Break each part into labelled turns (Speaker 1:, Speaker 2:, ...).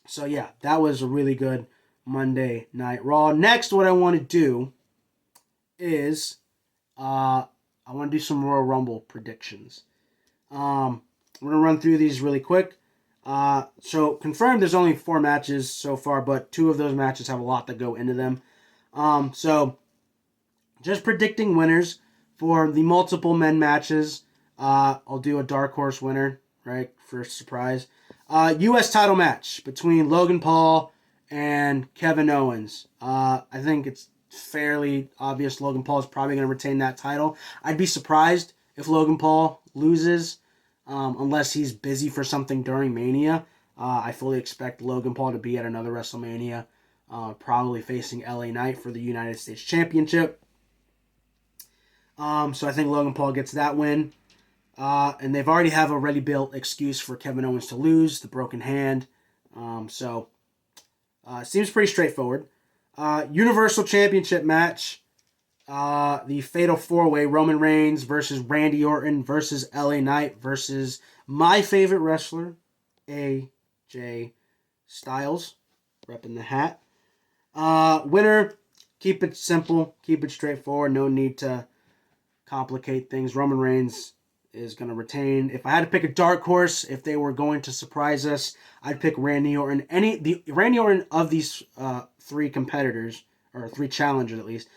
Speaker 1: So yeah, that was a really good Monday Night Raw. Next, what I want to do is I want to do some Royal Rumble predictions. I'm gonna run through these really quick. So confirmed, there's only 4 matches so far, but 2 of those matches have a lot that go into them. So just predicting winners for the multiple men matches. I'll do a dark horse winner, right, for a surprise. U.S. title match between Logan Paul and Kevin Owens. I think it's fairly obvious Logan Paul is probably going to retain that title. I'd be surprised if Logan Paul loses, unless he's busy for something during Mania. I fully expect Logan Paul to be at another WrestleMania, probably facing LA Knight for the United States Championship. So I think Logan Paul gets that win. And they've already have a ready built excuse for Kevin Owens to lose, the broken hand. So seems pretty straightforward. Universal Championship match. The Fatal 4-Way, Roman Reigns versus Randy Orton versus LA Knight versus my favorite wrestler, AJ Styles, repping the hat. Winner, keep it simple, keep it straightforward, no need to complicate things. Roman Reigns is going to retain. If I had to pick a dark horse, if they were going to surprise us, I'd pick Randy Orton. Randy Orton of these 3 competitors, or 3 challengers at least,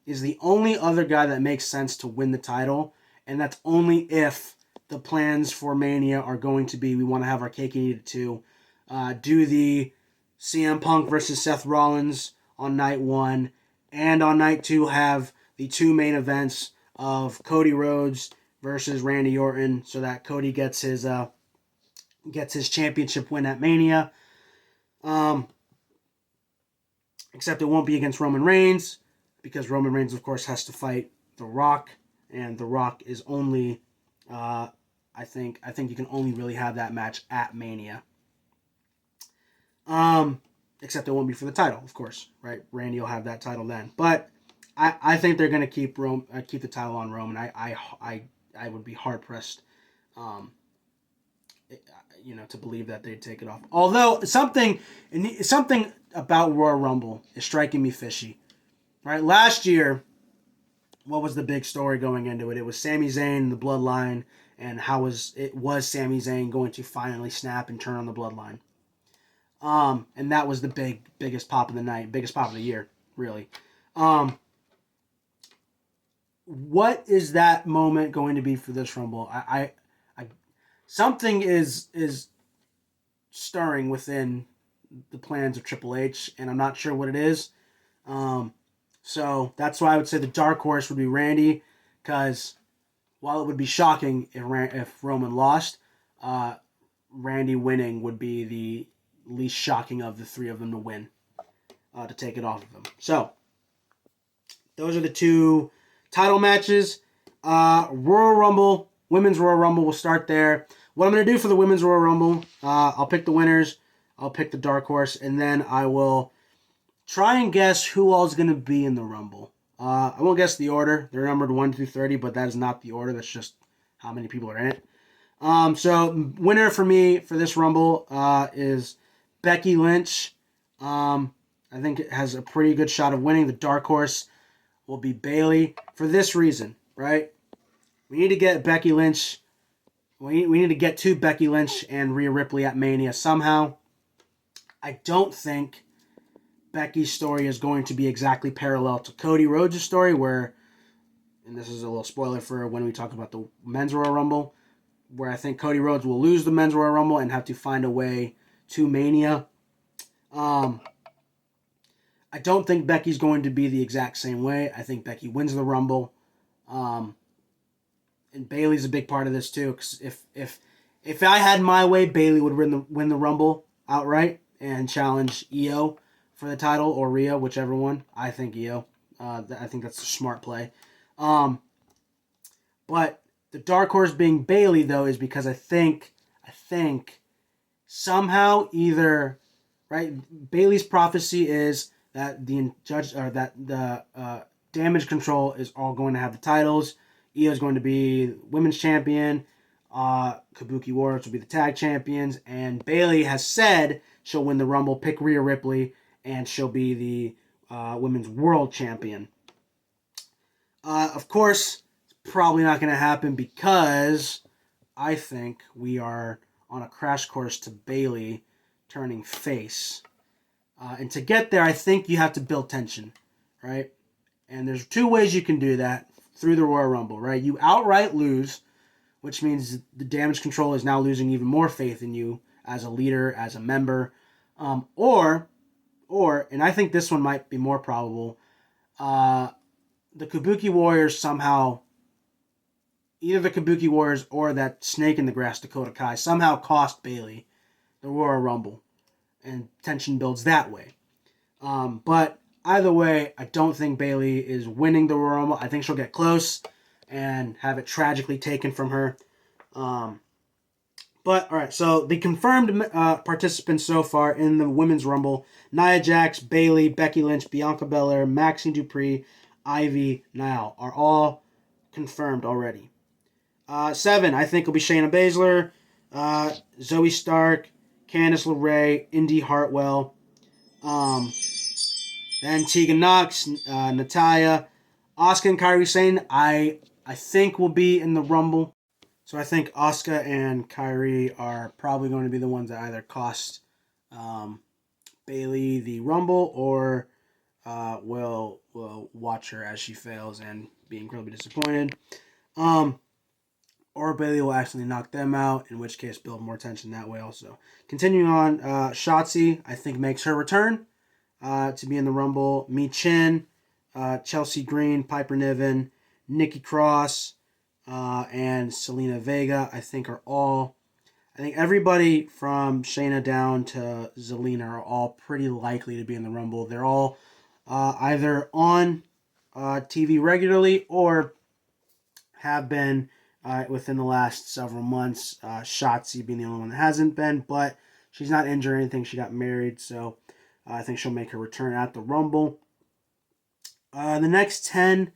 Speaker 1: is the only other guy that makes sense to win the title, and that's only if the plans for Mania are going to be, we want to have our cake and eat it too. Do the CM Punk versus Seth Rollins on night 1, and on night 2 have the 2 main events of Cody Rhodes versus Randy Orton, so that Cody gets his championship win at Mania. Except it won't be against Roman Reigns, because Roman Reigns, of course, has to fight The Rock, and The Rock is only, I think you can only really have that match at Mania. Except it won't be for the title, of course, right? Randy will have that title then, but I think they're going to keep the title on Roman. I would be hard pressed, to believe that they'd take it off. Although something about Royal Rumble is striking me fishy. Right, last year, what was the big story going into it? It was Sami Zayn and the Bloodline, and how was Sami Zayn going to finally snap and turn on the Bloodline? And that was the biggest pop of the night, biggest pop of the year, really. What is that moment going to be for this Rumble? I something is stirring within the plans of Triple H, and I'm not sure what it is. So that's why I would say the dark horse would be Randy, because while it would be shocking if Roman lost, Randy winning would be the least shocking of the 3 of them to win, to take it off of him. So those are the 2 title matches. Royal Rumble, Women's Royal Rumble, we'll start there. What I'm going to do for the Women's Royal Rumble, I'll pick the winners, I'll pick the dark horse, and then I will try and guess who all is going to be in the Rumble. I won't guess the order. They're numbered 1 through 30, but that is not the order. That's just how many people are in it. So winner for me for this Rumble is Becky Lynch. I think it has a pretty good shot of winning. The dark horse will be Bayley for this reason, right? We need to get Becky Lynch. We need to get to Becky Lynch and Rhea Ripley at Mania somehow. I don't think Becky's story is going to be exactly parallel to Cody Rhodes' story, where, and this is a little spoiler for when we talk about the Men's Royal Rumble, where I think Cody Rhodes will lose the Men's Royal Rumble and have to find a way to Mania. I don't think Becky's going to be the exact same way. I think Becky wins the Rumble. And Bayley's a big part of this too, because if I had my way, Bayley would win the Rumble outright and challenge Io for the title, or Rhea, whichever one. I think Io. I think that's a smart play. But the dark horse being Bayley, though, is because I think somehow either, right, Bayley's prophecy is that the Damage Control is all going to have the titles. Io is going to be women's champion. Kabuki Warriors will be the tag champions, and Bayley has said she'll win the Rumble, pick Rhea Ripley, and she'll be the Women's World Champion. Of course, it's probably not going to happen because I think we are on a crash course to Bayley turning face. And to get there, I think you have to build tension, right? And there's two ways you can do that through the Royal Rumble, right? You outright lose, which means the Damage Control is now losing even more faith in you as a leader, as a member. Or, and I think this one might be more probable, the Kabuki Warriors somehow, either the Kabuki Warriors or that snake in the grass, Dakota Kai, somehow cost Bayley the Royal Rumble. And tension builds that way. But either way, I don't think Bayley is winning the Royal Rumble. I think she'll get close and have it tragically taken from her. But, all right, so the confirmed participants so far in the Women's Rumble, Nia Jax, Bayley, Becky Lynch, Bianca Belair, Maxine Dupree, Ivy, Niall are all confirmed already. 7, I think, will be Shayna Baszler, Zoe Stark, Candice LeRae, Indy Hartwell, then Tegan Nox, Natalya, Asuka and Kairi Sane, I think will be in the Rumble. So I think Asuka and Kairi are probably going to be the ones that either cost Bayley the Rumble or will watch her as she fails and be incredibly disappointed. Or Bayley will actually knock them out, in which case build more tension that way also. Continuing on, Shotzi, I think, makes her return to be in the Rumble. Mi Chin, Chelsea Green, Piper Niven, Nikki Cross, and Selena Vega, I think I think everybody from Shayna down to Zelina are all pretty likely to be in the Rumble. They're all either on TV regularly or have been within the last several months. Shotzi being the only one that hasn't been, but she's not injured or anything. She got married, so I think she'll make her return at the Rumble. The next 10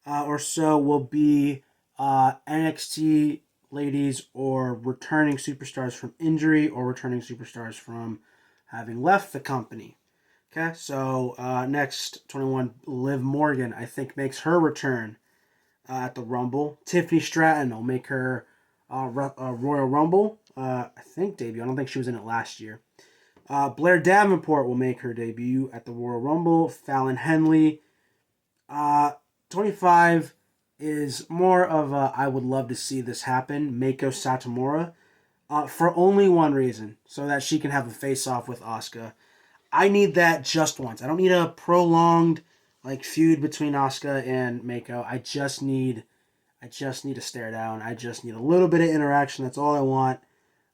Speaker 1: or so will be NXT ladies or returning superstars from injury or returning superstars from having left the company. Okay, so next 21, Liv Morgan, I think, makes her return at the Rumble. Tiffany Stratton will make her Royal Rumble, I think, debut. I don't think she was in it last year. Blair Davenport will make her debut at the Royal Rumble. Fallon Henley. 25 is more of a I would love to see this happen. Mako Satomura. For only one reason, so that she can have a face-off with Asuka. I need that just once. I don't need a prolonged feud between Asuka and Mako. I just need a stare down. I just need a little bit of interaction. That's all I want.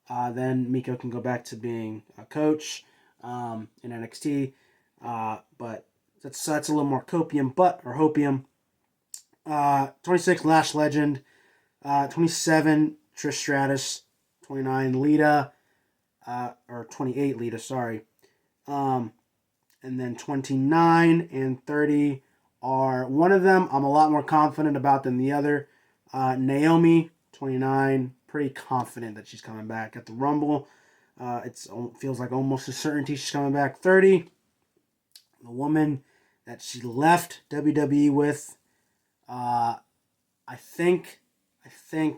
Speaker 1: Then Miko can go back to being a coach in NXT. But that's a little more hopium. 26, Lash Legend. 27, Trish Stratus. 29, Lita. Or 28, Lita, sorry. And then 29 and 30 are one of them I'm a lot more confident about than the other. Naomi, 29, pretty confident that she's coming back at the Rumble. It feels like almost a certainty she's coming back. 30, the woman that she left WWE with. I think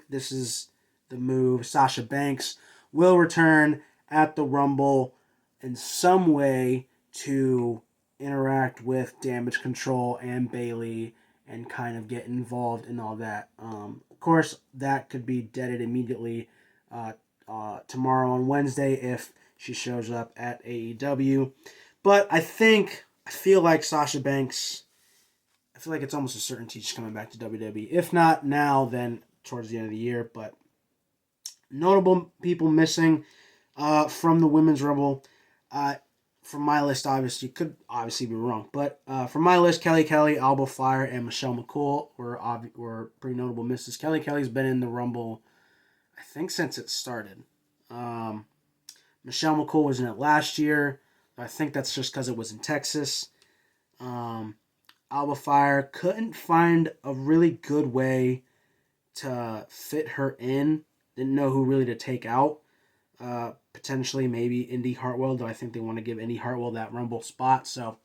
Speaker 1: this is the move. Sasha Banks will return at the Rumble in some way to interact with Damage Control and Bayley and kind of get involved in all that. Of course, that could be deaded immediately tomorrow on Wednesday if she shows up at AEW. But I feel like Sasha Banks, I feel like it's almost a certainty she's coming back to WWE. If not now, then towards the end of the year. But notable people missing from the Women's Rumble. From my list, obviously, could obviously be wrong, but from my list, Kelly Kelly, Alba Fire, and Michelle McCool were pretty notable misses. Kelly Kelly's been in the Rumble, I think, since it started. Michelle McCool was in it last year. I think that's just because it was in Texas. Alba Fire couldn't find a really good way to fit her in. Didn't know who really to take out. Potentially, maybe Indy Hartwell, though I think they want to give Indy Hartwell that Rumble spot. So,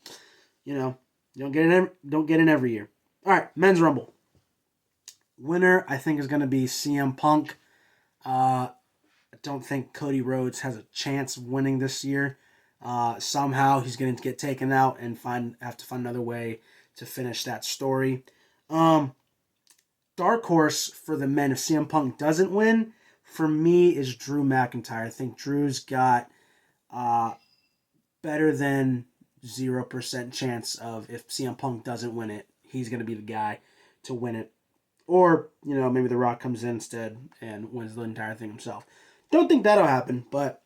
Speaker 1: you know, don't get in every year. All right, men's Rumble. Winner, I think, is going to be CM Punk. I don't think Cody Rhodes has a chance of winning this year. Somehow he's going to get taken out and have to find another way to finish that story. Dark horse for the men, if CM Punk doesn't win, for me is Drew McIntyre. I think Drew's got better than 0% chance of, if CM Punk doesn't win it, he's going to be the guy to win it. Or, maybe The Rock comes in instead and wins the entire thing himself. Don't think that'll happen, but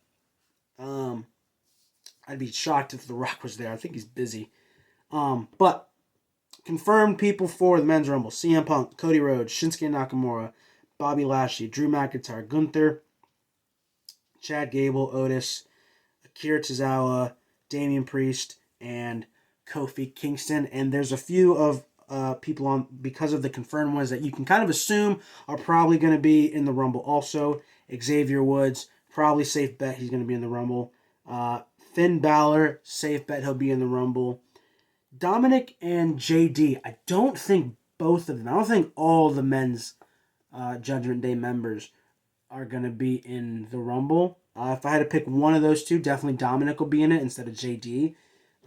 Speaker 1: I'd be shocked if The Rock was there. I think he's busy. But confirmed people for the men's Rumble: CM Punk, Cody Rhodes, Shinsuke Nakamura, Bobby Lashley, Drew McIntyre, Gunther, Chad Gable, Otis, Akira Tozawa, Damian Priest, and Kofi Kingston. And there's a few of people on, because of the confirmed ones, that you can kind of assume are probably going to be in the Rumble also. Xavier Woods, probably safe bet he's going to be in the Rumble. Finn Balor, safe bet he'll be in the Rumble. Dominic and JD, I don't think both of them, I don't think all the men's Judgment Day members are going to be in the Rumble. If I had to pick one of those two, definitely Dominic will be in it instead of JD.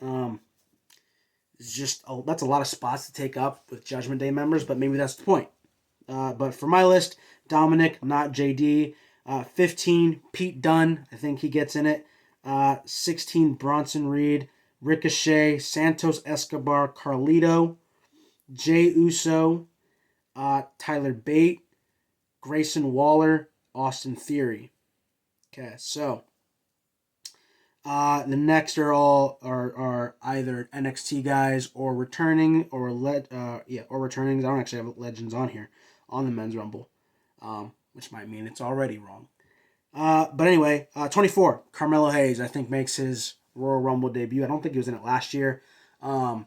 Speaker 1: That's a lot of spots to take up with Judgment Day members, but maybe that's the point. But for my list, Dominic, not JD. 15, Pete Dunne. I think he gets in it. 16, Bronson Reed, Ricochet, Santos Escobar, Carlito, Jey Uso, Tyler Bate, Grayson Waller, Austin Theory. Okay, so the next are either NXT guys or returning or returning. I don't actually have legends on here on the men's Rumble, which might mean it's already wrong. But anyway, 24, Carmelo Hayes, I think, makes his Royal Rumble debut. I don't think he was in it last year. But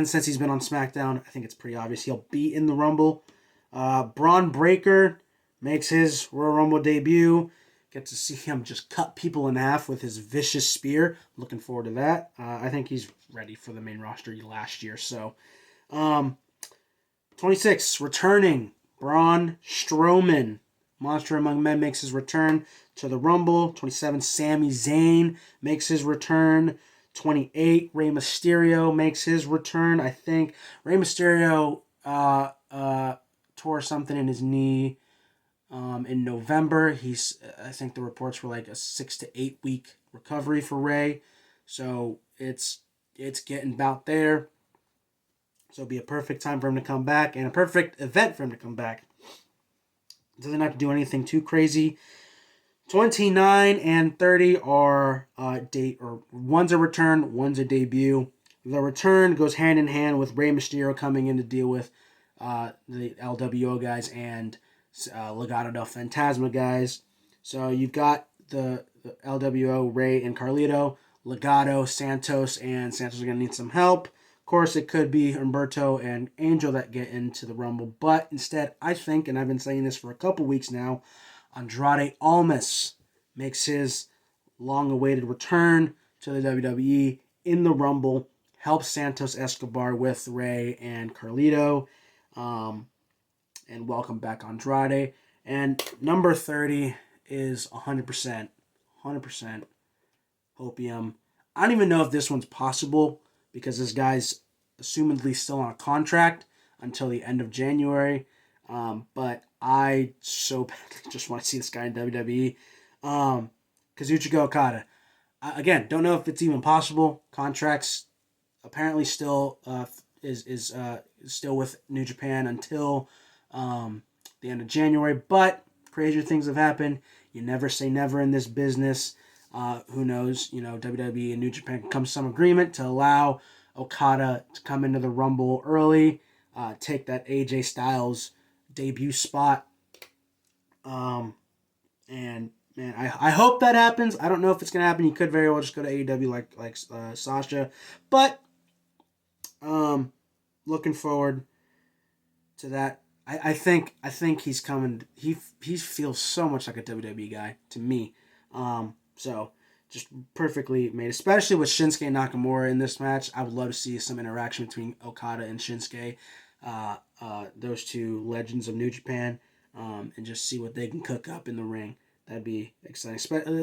Speaker 1: since he's been on SmackDown, I think it's pretty obvious he'll be in the Rumble. Braun Breaker makes his Royal Rumble debut. Get to see him just cut people in half with his vicious spear. Looking forward to that. I think he's ready for the main roster last year. So, 26, returning, Braun Strowman. Monster Among Men makes his return to the Rumble. 27, Sami Zayn makes his return. 28, Rey Mysterio makes his return. I think Rey Mysterio tore something in his knee in November. I think the reports were like a 6 to 8 week recovery for Rey. So it's getting about there. So it'll be a perfect time for him to come back and a perfect event for him to come back. Doesn't have to do anything too crazy. 29 and 30 are one's a return, one's a debut. The return goes hand in hand with Rey Mysterio coming in to deal with the LWO guys and Legado del Fantasma guys. So you've got the LWO, Rey and Carlito, Legado, Santos are going to need some help. Of course, it could be Humberto and Angel that get into the Rumble, but instead, I think, and I've been saying this for a couple weeks now, Andrade Almas makes his long-awaited return to the WWE in the Rumble, helps Santos Escobar with Rey and Carlito, and welcome back Andrade. And number 30 is 100% Hopium. I don't even know if this one's possible because this guy's assumedly still on a contract until the end of January. But I so badly just want to see this guy in WWE. Kazuchika Okada. Again, don't know if it's even possible. Contracts apparently still is still with New Japan until the end of January. But crazier things have happened. You never say never in this business. Who knows? WWE and New Japan can come to some agreement to allow Okada to come into the Rumble early, take that AJ Styles debut spot. And man, I hope that happens. I don't know if it's gonna happen. You could very well just go to AEW like Sasha, but looking forward to that I think he's coming. He feels so much like a WWE guy to me. So just perfectly made, especially with Shinsuke Nakamura in this match. I would love to see some interaction between Okada and Shinsuke, those two legends of New Japan, and just see what they can cook up in the ring. That'd be exciting.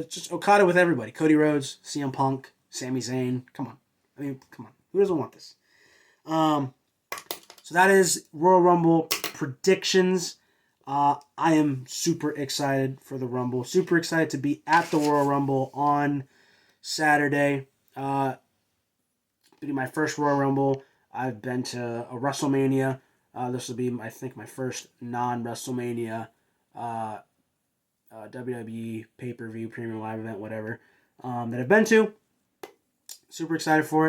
Speaker 1: Just Okada with everybody: Cody Rhodes, CM Punk, Sami Zayn. Come on, I mean, come on. Who doesn't want this? Um, so that is Royal Rumble predictions. I am super excited for the Rumble. Super excited to be at the Royal Rumble on Saturday. It'll be my first Royal Rumble. I've been to a WrestleMania. This will be, I think, my first non-WrestleMania WWE pay-per-view, premium live event, whatever, that I've been to. Super excited for it.